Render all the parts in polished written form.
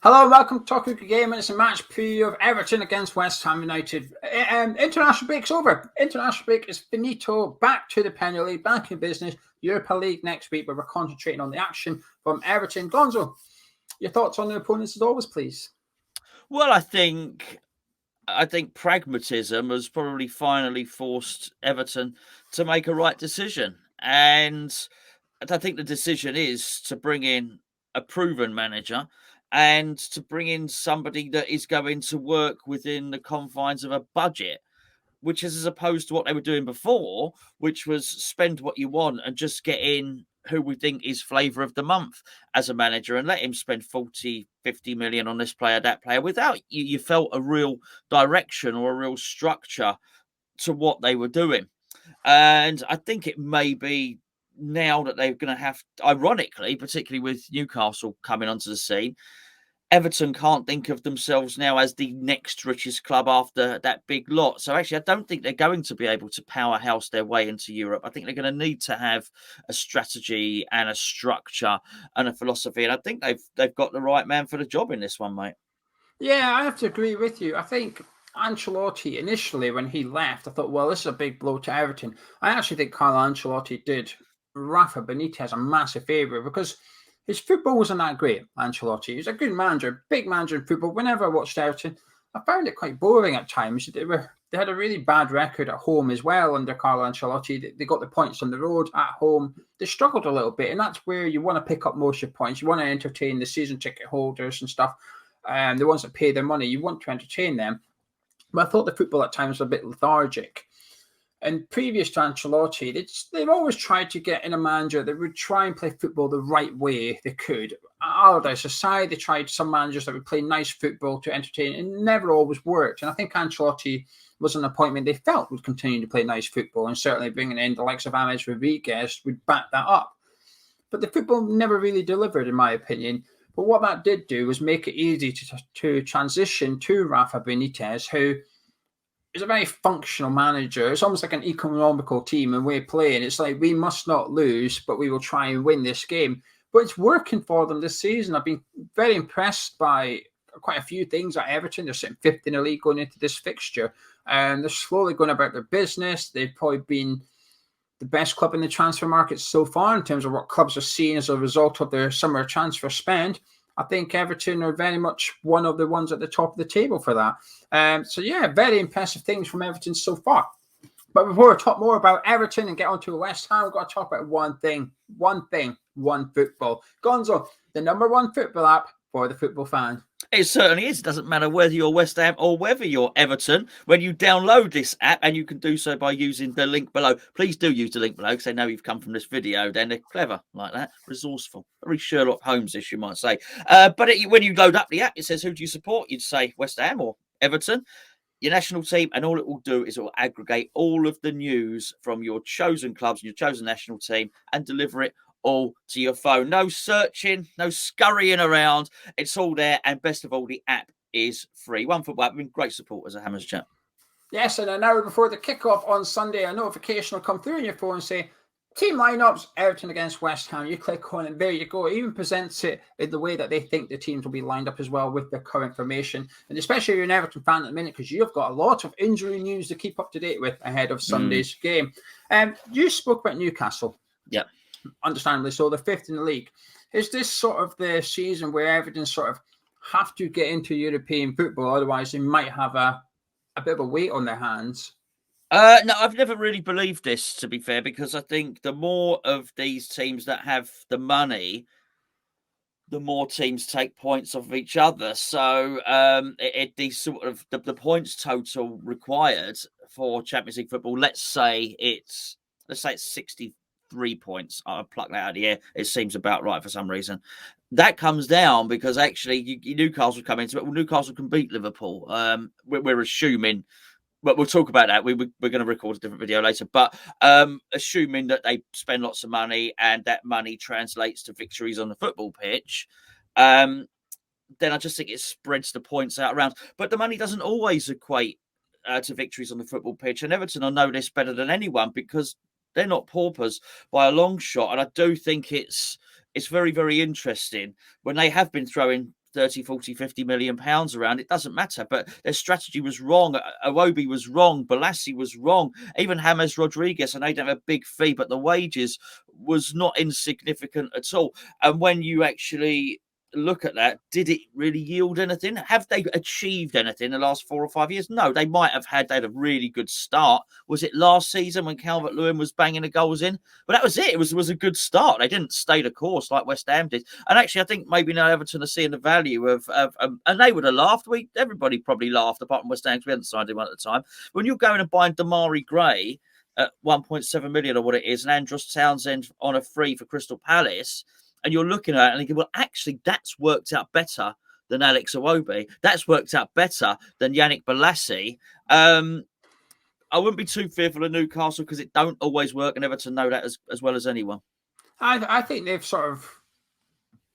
Hello and welcome to Talk Hooker Game. It's a match preview of Everton against West Ham United. International break's over. International break is finito. Back to the Premier League, back in business. Europa League next week, but we're concentrating on the action from Everton. Gonzo, your thoughts on the opponents as always, please. Well, I think pragmatism has probably finally forced Everton to make a right decision. And I think the decision is to bring in a proven manager and to bring in somebody that is going to work within the confines of a budget, which is as opposed to what they were doing before, which was spend what you want and just get in who we think is flavour of the month as a manager and let him spend 40, 50 million on this player, that player, without you felt a real direction or a real structure to what they were doing. And I think it may be now that they're going to have, ironically, particularly with Newcastle coming onto the scene, Everton can't think of themselves now as the next richest club after that big lot. So actually, I don't think they're going to be able to powerhouse their way into Europe. I think they're going to need to have a strategy and a structure and a philosophy. And I think they've got the right man for the job in this one, mate. Yeah, I have to agree with you. I think Ancelotti, initially, when he left, I thought, well, this is a big blow to Everton. I actually think Carlo Ancelotti did Rafa Benitez a massive favour because his football wasn't that great, Ancelotti. He was a good manager, big manager in football. Whenever I watched Everton, I found it quite boring at times. They had a really bad record at home as well under Carlo Ancelotti. They got the points on the road at home. They struggled a little bit, and that's where you want to pick up most of your points. You want to entertain the season ticket holders and stuff, the ones that pay their money. You want to entertain them. But I thought the football at times was a bit lethargic. And previous to Ancelotti, they've always tried to get in a manager that would try and play football the right way they could. Allardyce aside, they tried some managers that would play nice football to entertain, and it never always worked. And I think Ancelotti was an appointment they felt would continue to play nice football, and certainly bringing in the likes of James Rodriguez would back that up. But the football never really delivered, in my opinion. But what that did do was make it easy to transition to Rafa Benitez, who is a very functional manager. It's almost like an economical team and way of playing. It's like, we must not lose, but we will try and win this game. But it's working for them this season. I've been very impressed by quite a few things at Everton. They're sitting fifth in the league going into this fixture. And they're slowly going about their business. They've probably been the best club in the transfer market so far in terms of what clubs are seeing as a result of their summer transfer spend. I think Everton are very much one of the ones at the top of the table for that. So, yeah, very impressive things from Everton so far. But before we talk more about Everton and get on to West Ham, we've got to talk about one thing, OneFootball. Gonzo, the number one football app for the football fan. It certainly is. It doesn't matter whether you're West Ham or whether you're Everton. When you download this app, and you can do so by using the link below. Please do use the link below because they know you've come from this video. Then they're clever like that, resourceful, very Sherlock Holmes-ish, you might say. When you load up the app, it says, who do you support? You'd say West Ham or Everton, your national team, and all it will do is it will aggregate all of the news from your chosen clubs and your chosen national team and deliver it all to your phone. No searching, no scurrying around. It's all there. And best of all, the app is free. OneFootball have been great supporters of Hammers Chat. Yes, and an hour before the kickoff on Sunday, a notification will come through on your phone and say, team lineups, Everton against West Ham. You click on it, there you go. It even presents it in the way that they think the teams will be lined up as well with the current formation. And especially if you're an Everton fan at the minute, because you've got a lot of injury news to keep up to date with ahead of Sunday's game. You spoke about Newcastle. Yeah. Understandably so, they're fifth in the league. Is this sort of the season where Everton sort of have to get into European football, otherwise they might have a bit of a weight on their hands? No, I've never really believed this, to be fair, because I think the more of these teams that have the money, the more teams take points off of each other. So these sort of the points total required for Champions League football, let's say it's 63 points. I'll pluck that out of the air. It seems about right for some reason. That comes down because actually Newcastle come into it. Well, Newcastle can beat Liverpool. We're assuming, but we'll talk about that. We're going to record a different video later. But assuming that they spend lots of money and that money translates to victories on the football pitch, then I just think it spreads the points out around. But the money doesn't always equate to victories on the football pitch. And Everton will know this better than anyone because they're not paupers by a long shot. And I do think it's very, very interesting when they have been throwing 30, 40, 50 million pounds around. It doesn't matter. But their strategy was wrong. Iwobi was wrong. Balassi was wrong. Even James Rodriguez, and they don't have a big fee, but the wages was not insignificant at all. And when you actually look at that, did it really yield anything? Have they achieved anything in the last 4 or 5 years? No, they might have had a really good start. Was it last season when Calvert-Lewin was banging the goals in? But that was it. It was a good start. They didn't stay the course like West Ham did. And actually, I think maybe now Everton are seeing the value of and they would have laughed. Everybody probably laughed, apart from West Ham, because we hadn't signed him at the time. When you're going and buying Damari Gray at 1.7 million or what it is, and Andros Townsend on a free for Crystal Palace, and you're looking at it and thinking, well, actually, that's worked out better than Alex Iwobi. That's worked out better than Yannick Balassi. I wouldn't be too fearful of Newcastle because it don't always work, and Everton know that as well as anyone. I think they've sort of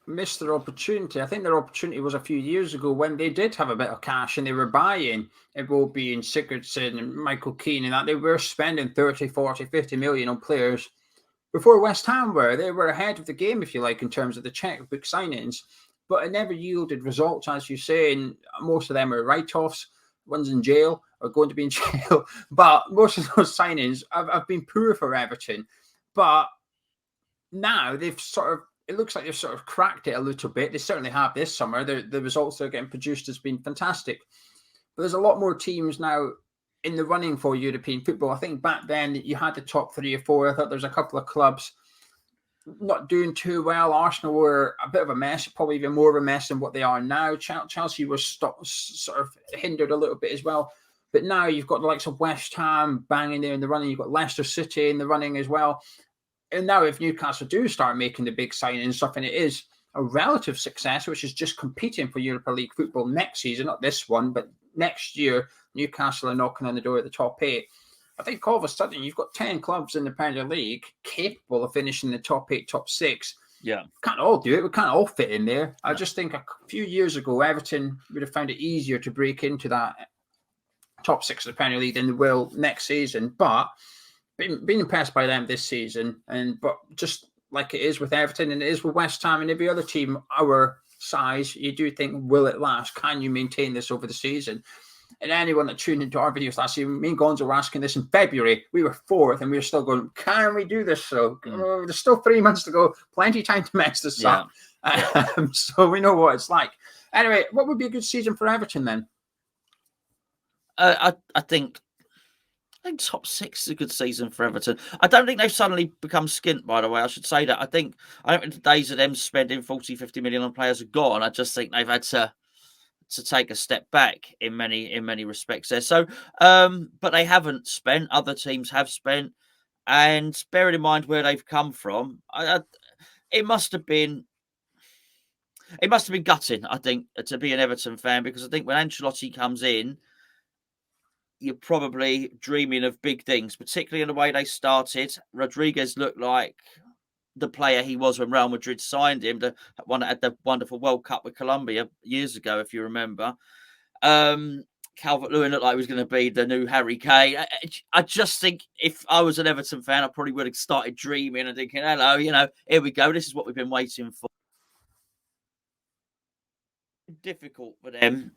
missed their opportunity. I think their opportunity was a few years ago when they did have a bit of cash and they were buying Iwobi and Sigurdsson and Michael Keane and that. They were spending 30, 40, 50 million on players. Before West Ham they were ahead of the game, if you like, in terms of the checkbook signings, but it never yielded results, as you say, and most of them are write-offs. One's in jail or going to be in jail, but most of those signings have been poor for Everton. But now it looks like they've sort of cracked it a little bit. They certainly have this summer. The results that are getting produced has been fantastic. But there's a lot more teams now in the running for European football. I think back then you had the top 3 or 4. I thought there's a couple of clubs not doing too well. Arsenal were a bit of a mess, probably even more of a mess than what they are now. Chelsea was sort of hindered a little bit as well. But now you've got the likes of West Ham banging there in the running. You've got Leicester City in the running as well. And now if Newcastle do start making the big signings and stuff, and it is a relative success, which is just competing for Europa League football next season, not this one, but next year, Newcastle are knocking on the door at the top 8. I think all of a sudden you've got 10 clubs in the Premier League capable of finishing the top 8, top 6. Yeah. Can't all do it. We can't all fit in there. I just think a few years ago, Everton would have found it easier to break into that top 6 of the Premier League than they will next season. But been impressed by them this season. But just like it is with Everton and it is with West Ham and every other team our size, you do think, will it last? Can you maintain this over the season? And anyone that tuned into our videos last year, me and Gonzo were asking this in February. We were 4th and we were still going, can we do this? So there's still 3 months to go. Plenty of time to mess this up. So we know what it's like. Anyway, what would be a good season for Everton then? I think top 6 is a good season for Everton. I don't think they've suddenly become skint, by the way. I should say that. I don't think the days of them spending 40, 50 million on players are gone. I just think they've had to take a step back in many respects there. So, but they haven't spent. Other teams have spent, and bearing in mind where they've come from, it must have been gutting, I think, to be an Everton fan, because I think when Ancelotti comes in, you're probably dreaming of big things, particularly in the way they started. Rodriguez looked like the player he was when Real Madrid signed him, the one that had the wonderful World Cup with Colombia years ago, if you remember. Calvert-Lewin looked like he was going to be the new Harry Kane. I just think if I was an Everton fan, I probably would have started dreaming and thinking, hello, here we go. This is what we've been waiting for. Difficult for them.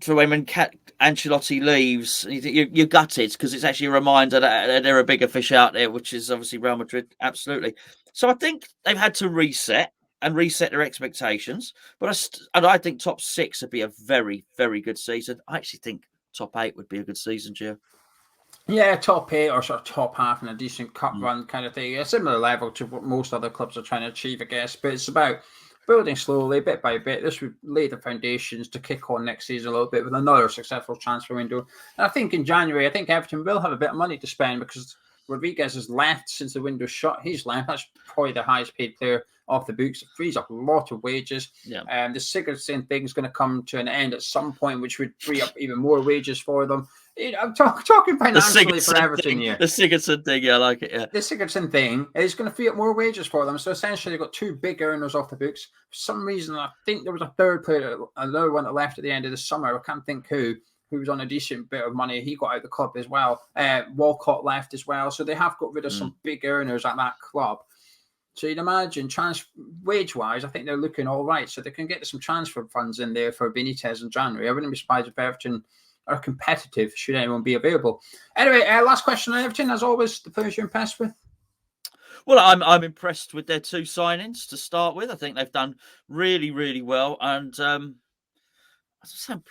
So when Ancelotti leaves, you're gutted because it's actually a reminder that there are bigger fish out there, which is obviously Real Madrid. Absolutely. So I think they've had to reset their expectations. But I think top 6 would be a very, very good season. I actually think top 8 would be a good season, Gio. Yeah, top 8 or sort of top half in a decent cup run kind of thing. A similar level to what most other clubs are trying to achieve, I guess. But it's about building slowly, bit by bit. This would lay the foundations to kick on next season a little bit with another successful transfer window. And I think in January, Everton will have a bit of money to spend because Rodriguez has left since the window's shut. He's left. That's probably the highest paid player off the books. It frees up a lot of wages. The Sigurdsson thing is going to come to an end at some point, which would free up even more wages for them. I'm talking financially for Everton here. The Sigurdsson thing, I like it. Yeah, the Sigurdsson thing is going to free up more wages for them. So essentially, they've got 2 big earners off the books. For some reason, I think there was a third player, another one that left at the end of the summer. I can't think who was on a decent bit of money. He got out of the club as well. Walcott left as well. So they have got rid of some big earners at that club. So you'd imagine wage-wise, I think they're looking all right. So they can get some transfer funds in there for Benitez in January. I wouldn't be surprised if Everton are competitive, should anyone be available. Anyway, last question on Everton, as always, the players you're impressed with? Well, I'm impressed with their 2 signings to start with. I think they've done really, really well. And I'm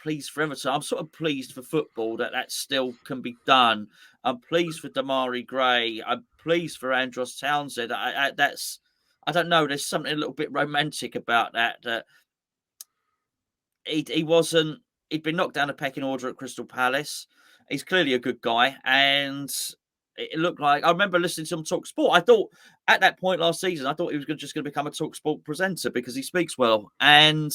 pleased for Everton. I'm sort of pleased for football that still can be done. I'm pleased for Damari Gray. I'm pleased for Andros Townsend. I don't know. There's something a little bit romantic about that. He'd been knocked down a pecking order at Crystal Palace. He's clearly a good guy, and it looked like, I remember listening to him talk sport. I thought at that point last season, I thought he was just going to become a talk sport presenter because he speaks well. And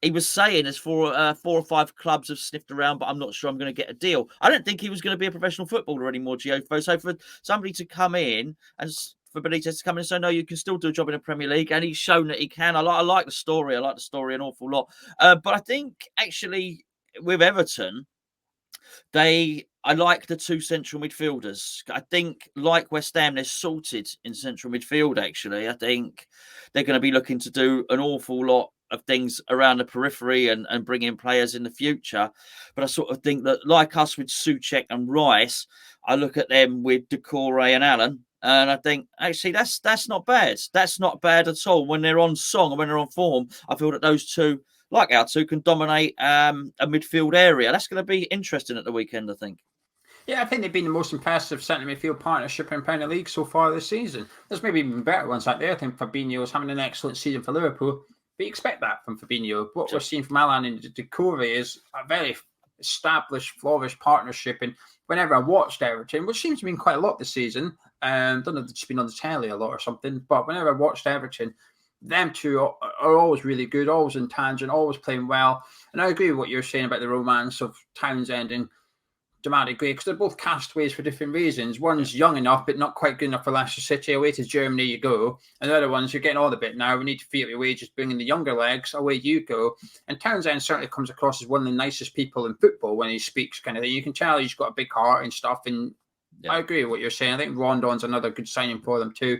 he was saying there's 4 or 5 clubs have sniffed around, but I'm not sure I'm going to get a deal. I don't think he was going to be a professional footballer anymore, Geo. So for somebody to come in and for Benitez to come in and say, no, you can still do a job in the Premier League, and he's shown that he can. I like the story. I like the story an awful lot. But I think actually with Everton, I like the 2 central midfielders. I think, like West Ham, they're sorted in central midfield, actually. I think they're going to be looking to do an awful lot of things around the periphery and bring in players in the future. But I sort of think that, like us with Souček and Rice, I look at them with Doucouré and Allan, and I think, actually, that's not bad. That's not bad at all. When they're on song and when they're on form, I feel that those 2, like our 2, can dominate a midfield area. That's going to be interesting at the weekend, I think. Yeah, I think they've been the most impressive centre midfield partnership in Premier League so far this season. There's maybe even better ones out there. I think Fabinho's having an excellent season for Liverpool. But you expect that from Fabinho. What we're seeing from Allan and Doucouré is a very established, flourish partnership. And whenever I watched Everton, which seems to have been quite a lot this season, I don't know if it's been on the telly a lot or something, but whenever I watched Everton, them 2 are always really good, always in tangent, always playing well. And I agree with what you're saying about the romance of Townsend and Damari Gray, because they're both castaways for different reasons. One's young enough, but not quite good enough for Leicester City. Away to Germany you go. And the other one's, you're getting on a bit now. We need to free up your wages, bringing the younger legs. Away you go. And Townsend certainly comes across as one of the nicest people in football when he speaks, kind of thing. You can tell he's got a big heart and stuff. And I agree with what you're saying. I think Rondon's another good signing for them too.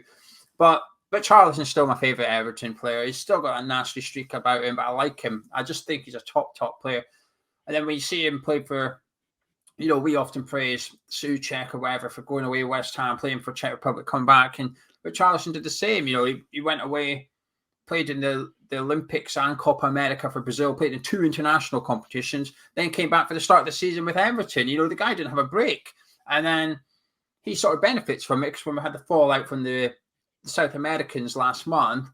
But Charlison's still my favourite Everton player. He's still got a nasty streak about him, but I like him. I just think he's a top player. And then when you see him play for, we often praise Souček or whatever for going away West Ham, playing for Czech Republic, come back. But Charlison did the same. He went away, played in the Olympics and Copa America for Brazil, played in 2 international competitions, then came back for the start of the season with Everton. The guy didn't have a break. And then he sort of benefits from it, because when we had the fallout from the South Americans last month,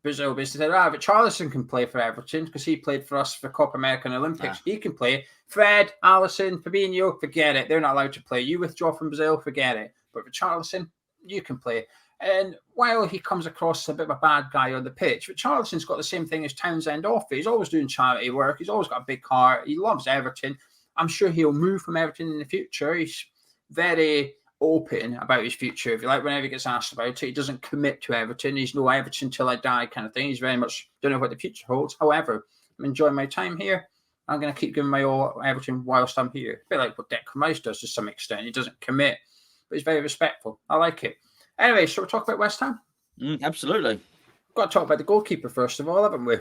Brazil basically said, but Charlison can play for Everton because he played for us for Copa America and Olympics. He can play. Fred, Alisson, Fabinho, forget it. They're not allowed to play. You withdraw from Brazil, forget it. But for Charlison, you can play. And while he comes across a bit of a bad guy on the pitch, but Charlison's got the same thing as Townsend off. He's always doing charity work. He's always got a big heart. He loves Everton. I'm sure he'll move from Everton in the future. He's very open about his future, if you like. Whenever he gets asked about it, he doesn't commit to Everton. He's no Everton till I die kind of thing. He's very much don't know what the future holds. However, I'm enjoying my time here. I'm going to keep giving my all Everton whilst I'm here. A bit like what Declan Rice does to some extent. He doesn't commit, but he's very respectful. I like it. Anyway, shall we talk about West Ham? Absolutely. Got to talk about the goalkeeper first of all, haven't we?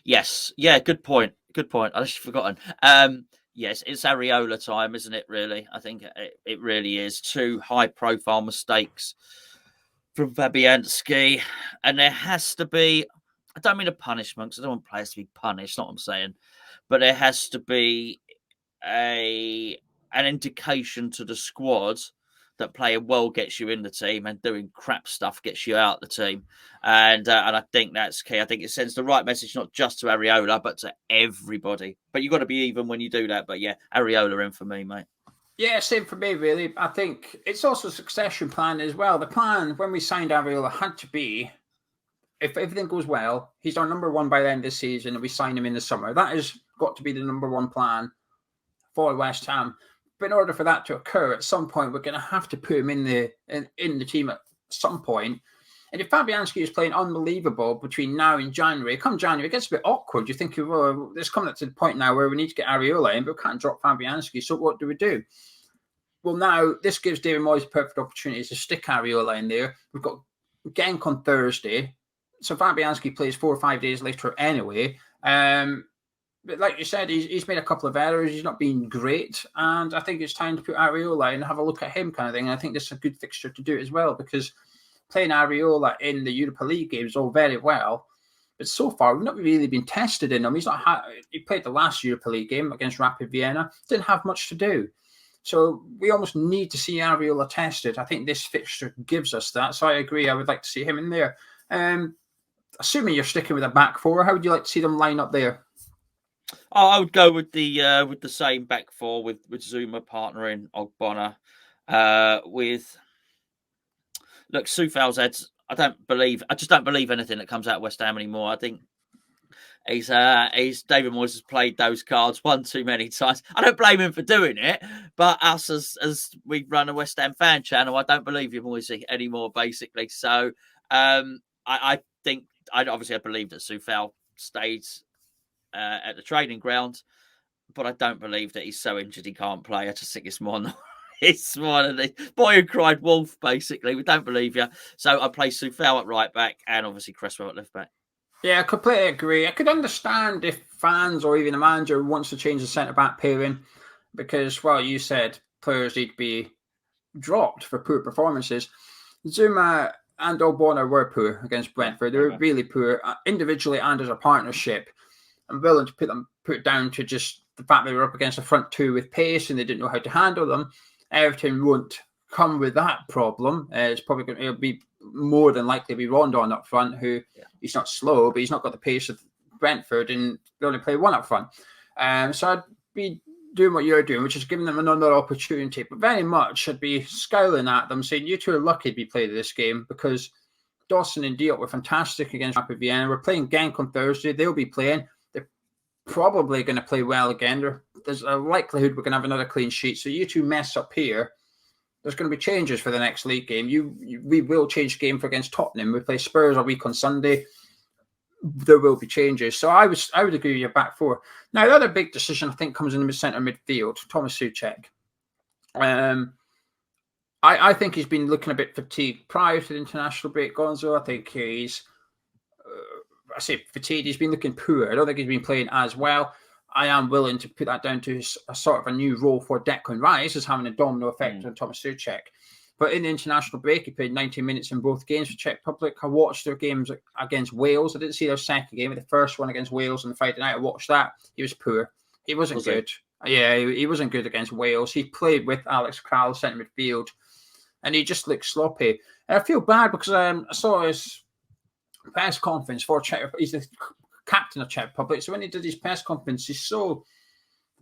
Yes. Yeah, good point. I've just forgotten. Yes, it's Areola time, isn't it, really? I think it really is. 2 high-profile mistakes from Fabianski. And there has to be, I don't mean a punishment, because I don't want players to be punished, not what I'm saying. But there has to be an indication to the squad that playing well gets you in the team and doing crap stuff gets you out the team. And I think that's key. I think it sends the right message, not just to Areola, but to everybody. But you've got to be even when you do that. But yeah, Areola in for me, mate. Yeah, same for me, really. I think it's also a succession plan as well. The plan when we signed Areola had to be, if everything goes well, he's our number 1 by the end of the season and we sign him in the summer. That has got to be the number 1 plan for West Ham. But in order for that to occur, at some point, we're going to have to put him in the team at some point. And if Fabianski is playing unbelievable between now and January, come January, it gets a bit awkward. You think, well, it's coming up to the point now where we need to get Areola in, but we can't drop Fabianski. So what do we do? Well, now this gives David Moyes a perfect opportunity to stick Areola in there. We've got Genk on Thursday. So Fabianski plays 4 or 5 days later anyway. But like you said, he's made a couple of errors. He's not been great. And I think it's time to put Areola and have a look at him kind of thing. And I think this is a good fixture to do it as well, because playing Areola in the Europa League games all very well. But so far, we've not really been tested in him. He played the last Europa League game against Rapid Vienna. Didn't have much to do. So we almost need to see Areola tested. I think this fixture gives us that. So I agree. I would like to see him in there. Assuming you're sticking with a back four, how would you like to see them line up there? Oh, I would go with the same back four with Zuma partnering Ogbonna. Look, Soufal's had. I just don't believe anything that comes out of West Ham anymore. I think he's David Moyes has played those cards one too many times. I don't blame him for doing it, but us as we run a West Ham fan channel, I don't believe you, Moyes, anymore. Basically, so I think I believe that Soufal stayed at the training ground, but I don't believe that he's so injured he can't play. I just think it's one of the boy who cried wolf, basically. We don't believe you. So I play Soufal at right back and obviously Cresswell at left back. Yeah, I completely agree. I could understand if fans or even a manager wants to change the centre-back pairing because, well, you said players need to be dropped for poor performances. Zuma and Ogbonna were poor against Brentford. They were really poor, individually and as a partnership. I'm willing to put it down to just the fact they were up against the front two with pace and they didn't know how to handle them. Everton won't come with that problem. It'll be more than likely be Rondon up front, who he's not slow, but he's not got the pace of Brentford, and they only play one up front. So I'd be doing what you're doing, which is giving them another opportunity. But very much, I'd be scowling at them, saying you two are lucky to be playing this game because Dawson and Diop were fantastic against Rapid Vienna. We're playing Genk on Thursday. They'll be playing. They're probably going to play well again. There's a likelihood we're going to have another clean sheet. So you two mess up here, there's going to be changes for the next league game. We will change game for against Tottenham. We play Spurs a week on Sunday. There will be changes. So I would agree with your back four. Now, the other big decision, I think, comes in the centre midfield, Thomas Souček. I think he's been looking a bit fatigued prior to the international break, Gonzo. I think he's, I say fatigued, he's been looking poor. I don't think he's been playing as well. I am willing to put that down to a sort of a new role for Declan Rice as having a domino effect on Thomas Souček. But in the international break, he played 90 minutes in both games for Czech Republic. I watched their games against Wales. I didn't see their second game, the first one against Wales on the Friday night. I watched that. He was poor. He wasn't good. Yeah, he wasn't good against Wales. He played with Alex Kral, centre midfield, and he just looked sloppy. And I feel bad because I saw his press conference for Czech Republic. He's the captain of Czech Republic. So when he did his press conference, he's so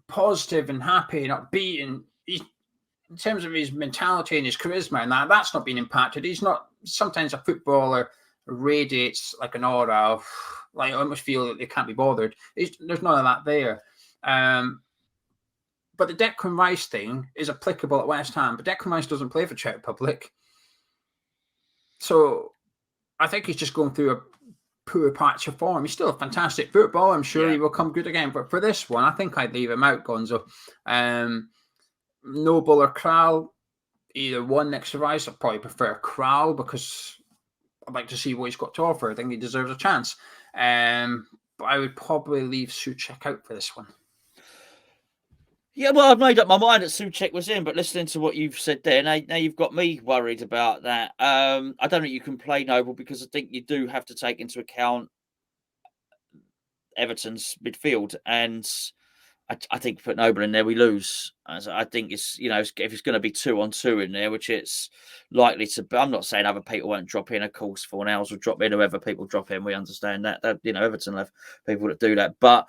positive and happy and upbeat, and he's, in terms of his mentality and his charisma and that's not been impacted. He's not. Sometimes a footballer radiates like an aura of, like, I almost feel that they can't be bothered. There's none of that there. But the Declan Rice thing is applicable at West Ham, but Declan Rice doesn't play for Czech Republic. So I think he's just going through a poor patch of form. He's still a fantastic footballer. I'm sure he will come good again. But for this one, I think I'd leave him out, Gonzo. Noble or Kral, either one next to Rice. I'd probably prefer Kral because I'd like to see what he's got to offer. I think he deserves a chance. But I would probably leave Souček out for this one. Yeah, well, I've made up my mind that Souček was in, but listening to what you've said there, now you've got me worried about that. I don't think you can play Noble because I think you do have to take into account Everton's midfield, and I think put Noble in there, we lose. I think it's, if it's going to be 2-on-2 in there, which it's likely to be. I'm not saying other people won't drop in. Of course, Fornals will drop in, whoever people drop in. We understand that. Everton have people that do that. But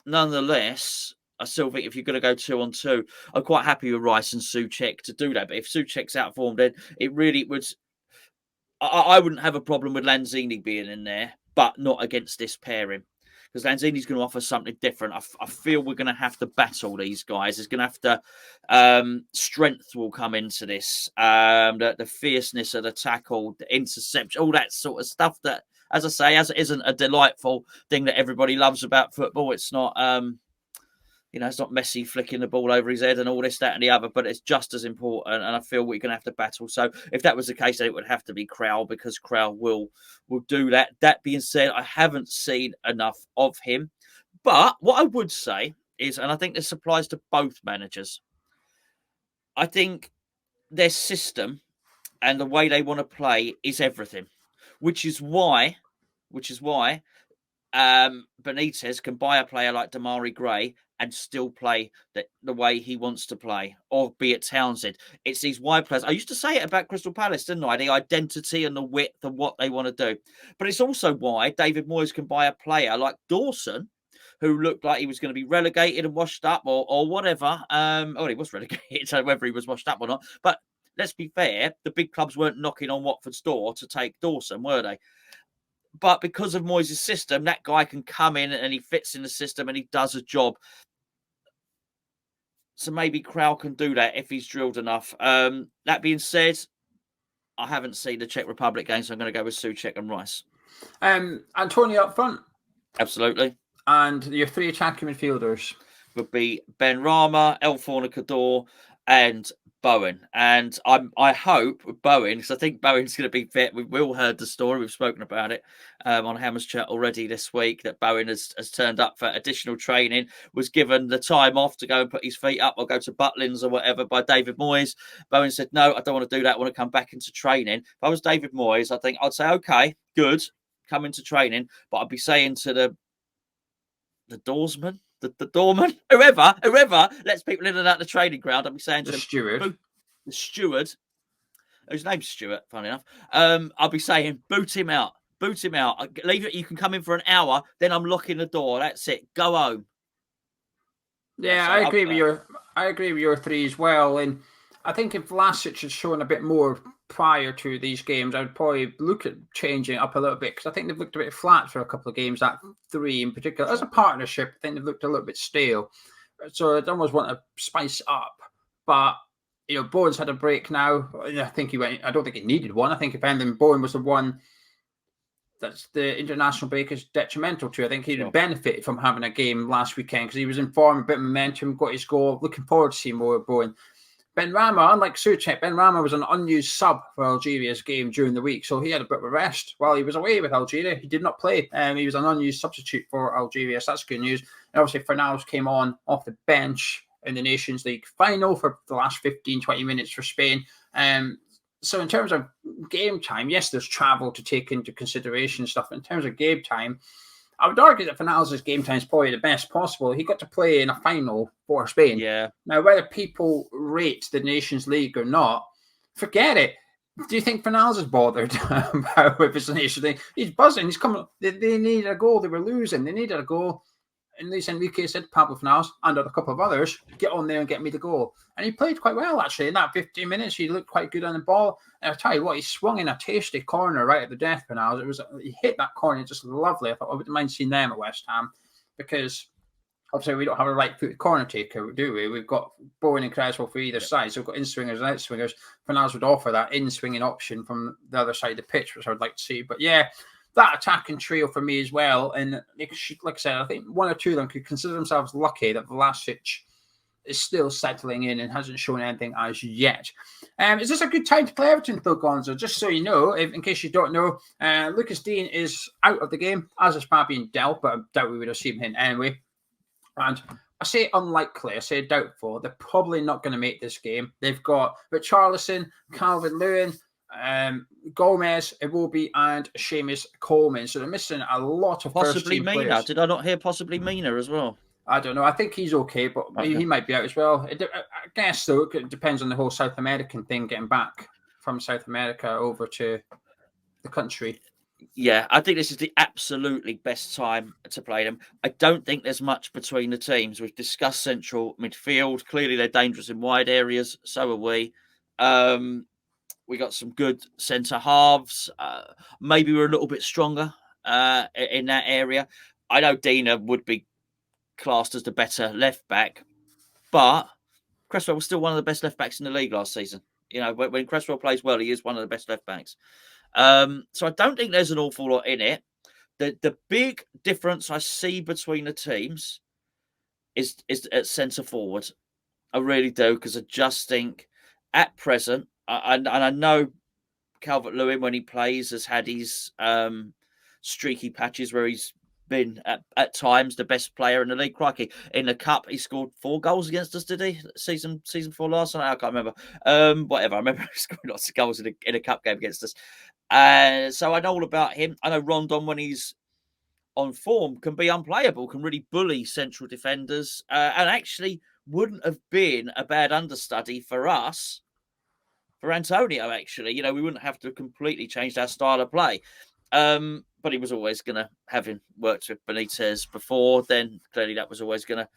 nonetheless, I still think if you're going to go 2-on-2, I'm quite happy with Rice and Souček to do that. But if Souček's out of form, then it really would. I wouldn't have a problem with Lanzini being in there, but not against this pairing. Because Lanzini's going to offer something different. I feel we're going to have to battle these guys. There's going to have to strength will come into this. The fierceness of the tackle, the interception, all that sort of stuff that, as I say, as it isn't a delightful thing that everybody loves about football, it's not it's not Messi flicking the ball over his head and all this, that, and the other, but it's just as important. And I feel we're going to have to battle. So if that was the case, then it would have to be Krau, because Krau will do that. That being said, I haven't seen enough of him. But what I would say is, and I think this applies to both managers, I think their system and the way they want to play is everything, which is why Benitez can buy a player like Damari Gray and still play the way he wants to play, or be it Townsend. It's these wide players. I used to say it about Crystal Palace, didn't I? The identity and the width and what they want to do. But it's also why David Moyes can buy a player like Dawson, who looked like he was going to be relegated and washed up or whatever. He was relegated, so whether he was washed up or not. But let's be fair, the big clubs weren't knocking on Watford's door to take Dawson, were they? But because of Moyes' system, that guy can come in and he fits in the system and he does a job. So maybe Krau can do that if he's drilled enough. That being said, I haven't seen the Czech Republic game, so I'm going to go with Souček and Rice. Antonio up front. Absolutely. And your 3 attacking midfielders would be Benrahma, El Fornicador, and Bowen. And I hope with Bowen, because I think Bowen's going to be fit. We've all heard the story. We've spoken about it on Hammers Chat already this week, that Bowen has turned up for additional training, was given the time off to go and put his feet up or go to Butlins or whatever by David Moyes. Bowen said, no, I don't want to do that. I want to come back into training. If I was David Moyes, I think I'd say, okay, good, come into training. But I'd be saying to the doorsman, the doorman, whoever lets people in and out of the training ground, I'll be saying to the steward, whose name's Stuart, funny enough, I'll be saying, boot him out. Leave it. You can come in for an hour, then I'm locking the door. That's it. Go home. Yeah, I agree with your 3 as well. And I think if Vlasic had shown a bit more prior to these games, I would probably look at changing it up a little bit, because I think they've looked a bit flat for a couple of games, that 3 in particular. As a partnership, I think they've looked a little bit stale. So I'd almost want to spice up. But, Bowen's had a break now. I think I don't think he needed one. I think if anything, Bowen was the one that's the international break is detrimental to. I think he'd have benefited from having a game last weekend, because he was in form, a bit of momentum, got his goal. Looking forward to seeing more of Bowen. Benrahma, unlike Souček, Benrahma was an unused sub for Algeria's game during the week, so he had a bit of a rest while he was away with Algeria. He did not play. He was an unused substitute for Algeria, so that's good news. And obviously, Fornals came on off the bench in the Nations League final for the last 15, 20 minutes for Spain. So in terms of game time, yes, there's travel to take into consideration stuff. In terms of game time, I would argue that Fornals' game time is probably the best possible. He got to play in a final for Spain. Yeah. Now, whether people rate the Nations League or not, forget it. Do you think Fornals is bothered about with his Nations League? He's buzzing. He's coming. They needed a goal. They were losing. They needed a goal. And Luis Enrique said, Pablo Fornals and a couple of others, get on there and get me the goal. And he played quite well, actually. In that 15 minutes, he looked quite good on the ball. And I'll tell you what, he swung in a tasty corner right at the death, Fornals. He hit that corner just lovely. I thought, I wouldn't mind seeing them at West Ham, because obviously we don't have a right-footed corner taker, do we? We've got Bowen and Creswell for either side. So we've got in-swingers and out-swingers. Fornals would offer that in-swinging option from the other side of the pitch, which I would like to see. But yeah, that attacking trio for me as well. And like I said, I think 1 or 2 of them could consider themselves lucky that Vlasic is still settling in and hasn't shown anything as yet. Is this a good time to play Everton, Geo Gonzo? Just so you know, in case you don't know, Lucas Dean is out of the game, as is Fabian Delph, but I doubt we would have seen him anyway. And I say unlikely, I say doubtful. They're probably not going to make this game. They've got Richarlison, Calvert-Lewin, Gomez, Iwobi, and Seamus Coleman. So they're missing a lot of possibly first-team Mina. players. Did I not hear possibly Mina as well? I don't know. I think he's okay, but he might be out as well. I guess, though, it depends on the whole South American thing, getting back from South America over to the country. Yeah, I think this is the absolutely best time to play them. I don't think there's much between the teams. We've discussed central midfield. Clearly, they're dangerous in wide areas. So are we. We got some good centre halves. Maybe we're a little bit stronger in that area. I know Dina would be classed as the better left back, but Cresswell was still one of the best left backs in the league last season. When Cresswell plays well, he is one of the best left backs. So I don't think there's an awful lot in it. The big difference I see between the teams is at centre forward. I really do, because I just think at present, and I know Calvert-Lewin, when he plays, has had his streaky patches where he's been at times the best player in the league. Crikey, in the cup he scored 4 goals against us, did he? Season 4 last night, I can't remember. Whatever, I remember he scored lots of goals in a cup game against us. So I know all about him. I know Rondon, when he's on form, can be unplayable, can really bully central defenders, and actually wouldn't have been a bad understudy for us, for Antonio, actually. We wouldn't have to completely change our style of play. But he was always going to, having worked with Benitez before, then clearly that was always going to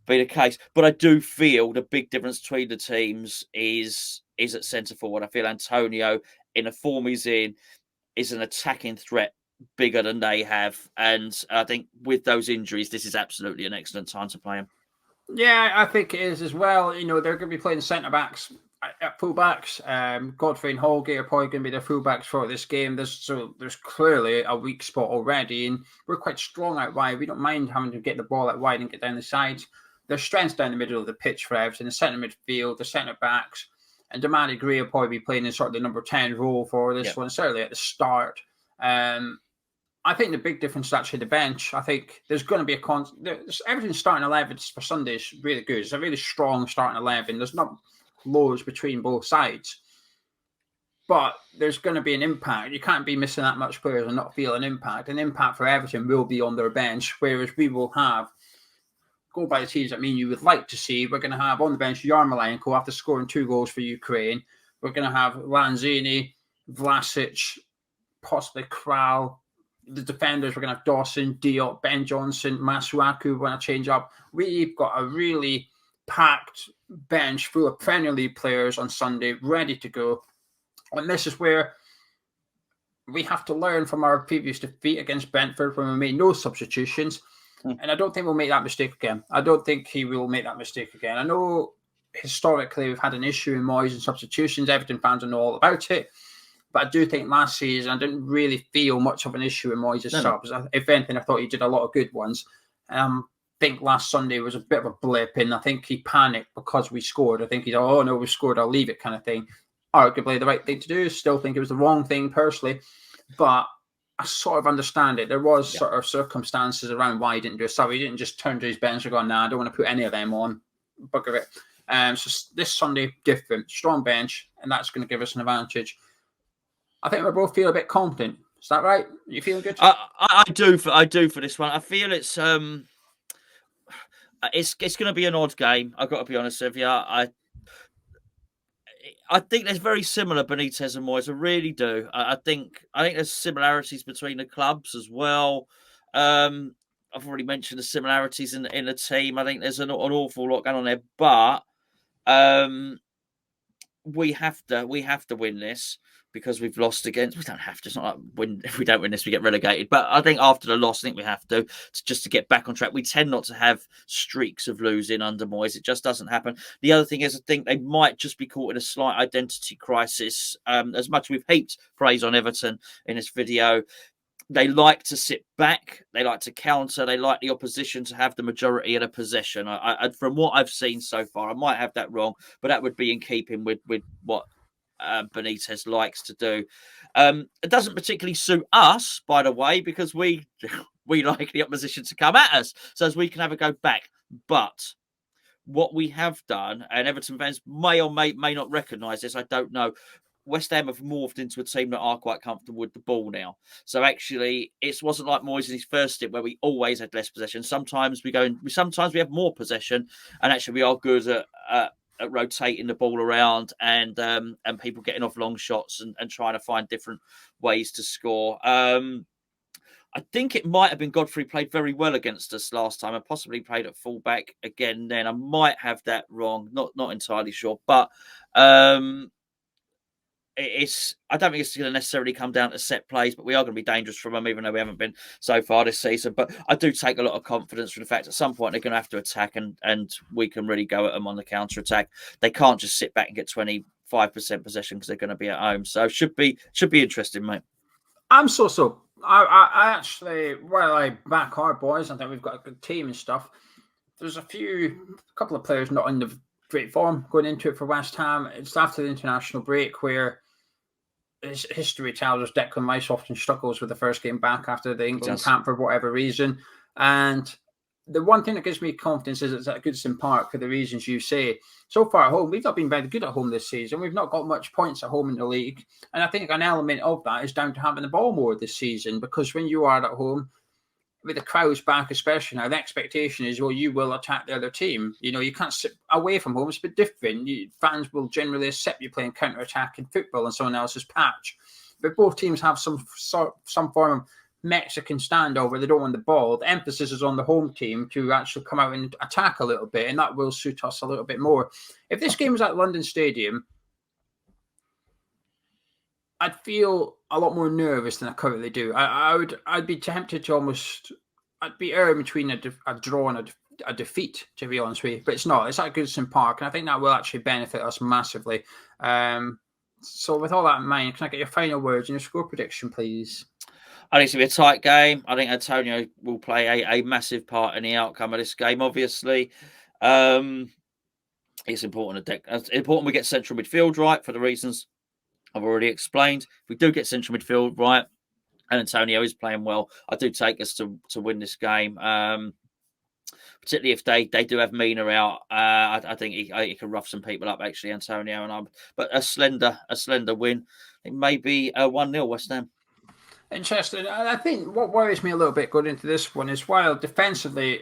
be the case. But I do feel the big difference between the teams is at centre forward. I feel Antonio, in the form he's in, is an attacking threat bigger than they have. And I think with those injuries, this is absolutely an excellent time to play him. Yeah, I think it is as well. They're going to be playing centre-backs at full-backs. Godfrey and Holgate are probably going to be the full-backs for this game. There's clearly a weak spot already, and we're quite strong out wide. We don't mind having to get the ball out wide and get down the sides. There's strengths down the middle of the pitch for Everton, the centre midfield, the centre-backs, and Damani Gray will probably be playing in sort of the number 10 role for this one, certainly at the start. I think the big difference is actually the bench. I think there's going to be Everton's starting 11 for Sunday is really good. It's a really strong starting 11. There's not loads between both sides. But there's going to be an impact. You can't be missing that much players and not feel an impact. An impact for Everton will be on their bench, whereas we will have, go by the teams that you would like to see, we're going to have on the bench Yarmolenko after scoring 2 goals for Ukraine. We're going to have Lanzini, Vlasic, possibly Kral. The defenders, we're going to have Dawson, Diop, Ben Johnson, Masuaku. We're going to change up. We've got a really packed bench full of Premier League players on Sunday, ready to go. And this is where we have to learn from our previous defeat against Brentford, when we made no substitutions. And I don't think we'll make that mistake again. I don't think he will make that mistake again. I know historically we've had an issue in Moyes and substitutions. Everton fans know all about it. But I do think last season I didn't really feel much of an issue in Moyes' subs. If anything, I thought he did a lot of good ones. I think last Sunday was a bit of a blip, and I think he panicked because we scored. I think he's, oh no, we scored, I'll leave it kind of thing. Arguably the right thing to do. Still think it was the wrong thing personally, but I sort of understand it. There was sort of circumstances around why he didn't do it. So he didn't just turn to his bench and go, nah, I don't want to put any of them on. Bugger it. So this Sunday, different, strong bench, and that's going to give us an advantage. I think we both feel a bit confident. Is that right? You feeling good? I do for this one. I feel it's going to be an odd game. I've got to be honest with you. I think there's very similar Benitez and Moyes. I really do. I think there's similarities between the clubs as well. I've already mentioned the similarities in the team. I think there's an awful lot going on there, but we have to win this. Because we've lost against, we don't have to. It's not like if we don't win this, we get relegated. But I think after the loss, I think we have to just to get back on track. We tend not to have streaks of losing under Moyes. It just doesn't happen. The other thing is, I think they might just be caught in a slight identity crisis. As much as we've heaped praise on Everton in this video, they like to sit back. They like to counter. They like the opposition to have the majority of the possession. I from what I've seen so far, I might have that wrong, but that would be in keeping with what Benitez likes to do. It doesn't particularly suit us, by the way, because we like the opposition to come at us, so as we can have a go back. But what we have done, and Everton fans may or may not recognise this, I don't know. West Ham have morphed into a team that are quite comfortable with the ball now. So actually, it wasn't like Moyes in his first stint where we always had less possession. Sometimes we have more possession, and actually we are good at rotating the ball around and people getting off long shots and trying to find different ways to score. I think it might have been Godfrey played very well against us last time and possibly played at fullback again then. I might have that wrong, not entirely sure. But I don't think it's going to necessarily come down to set plays, but we are going to be dangerous from them, even though we haven't been so far this season. But I do take a lot of confidence from the fact at some point they're going to have to attack and we can really go at them on the counter-attack. They can't just sit back and get 25% possession because they're going to be at home. So it should be interesting, mate. I'm so. I actually, while I back our boys, I think we've got a good team and stuff. there's a couple of players not in the great form going into it for West Ham. It's after the international break where history tells us Declan Rice often struggles with the first game back after the England camp for whatever reason. And the one thing that gives me confidence is it's at Goodison Park for the reasons you say. So far at home, we've not been very good at home this season. We've not got much points at home in the league. And I think an element of that is down to having the ball more this season, because when you are at home, with the crowds back especially now, the expectation is, well, you will attack the other team. You know, you can't sit away from home. It's a bit different. Fans will generally accept you playing counter-attacking football on someone else's patch. But both teams have some form of Mexican standoff where they don't want the ball. The emphasis is on the home team to actually come out and attack a little bit, and that will suit us a little bit more. If this game was at London Stadium, I'd feel a lot more nervous than I currently do. I'd be tempted to I'd be erring between a draw and a defeat, to be honest with you. But it's not. It's at Goodison Park, and I think that will actually benefit us massively. So with all that in mind, can I get your final words and your score prediction, please? I think it's going to be a tight game. I think Antonio will play a massive part in the outcome of this game, obviously. It's important we get central midfield right for the reasons I've already explained. If we do get central midfield right, and Antonio is playing well, I do take us to win this game. Particularly if they do have Mina out, I think he can rough some people up, actually, Antonio. But a slender win. It may be a 1-0 West Ham. Interesting. I think what worries me a little bit going into this one is while defensively,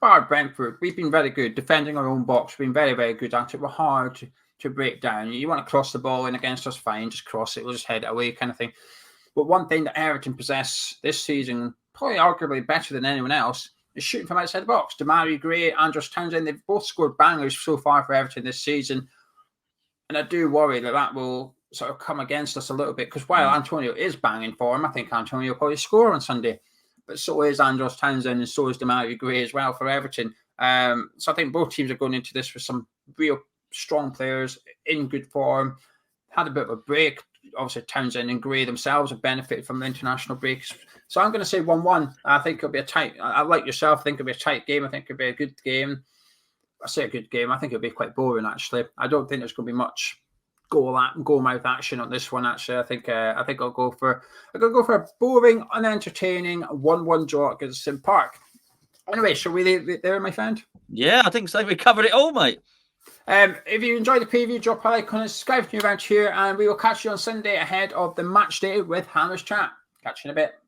bar Brentford, we've been very good defending our own box. We've been very, very good at it. We're hard to break down. You want to cross the ball in against us, fine, just cross it. We'll just head it away, kind of thing. But one thing that Everton possess this season, probably arguably better than anyone else, is shooting from outside the box. Demarai Gray, Andros Townsend, they've both scored bangers so far for Everton this season. And I do worry that will sort of come against us a little bit, because while Antonio is banging for him, I think Antonio will probably score on Sunday. But so is Andros Townsend, and so is Demarai Gray as well for Everton. So I think both teams are going into this with some real strong players in good form. Had a bit of a break. Obviously, Townsend and Gray themselves have benefited from the international breaks. So I'm going to say 1-1. I think it'll be a tight. I like yourself. I think it'll be a tight game. I think it'll be a good game. I say a good game. I think it'll be quite boring, actually. I don't think there's going to be much goal mouth action on this one. Actually, I think I'll go for a boring, unentertaining 1-1 draw at Goodison Park. Anyway, shall we leave it there, my friend? Yeah, I think so. We covered it all, mate. If you enjoyed the preview, drop a like on it, subscribe to me around here, and we will catch you on Sunday ahead of the match day with Hammers Chat. Catch you in a bit.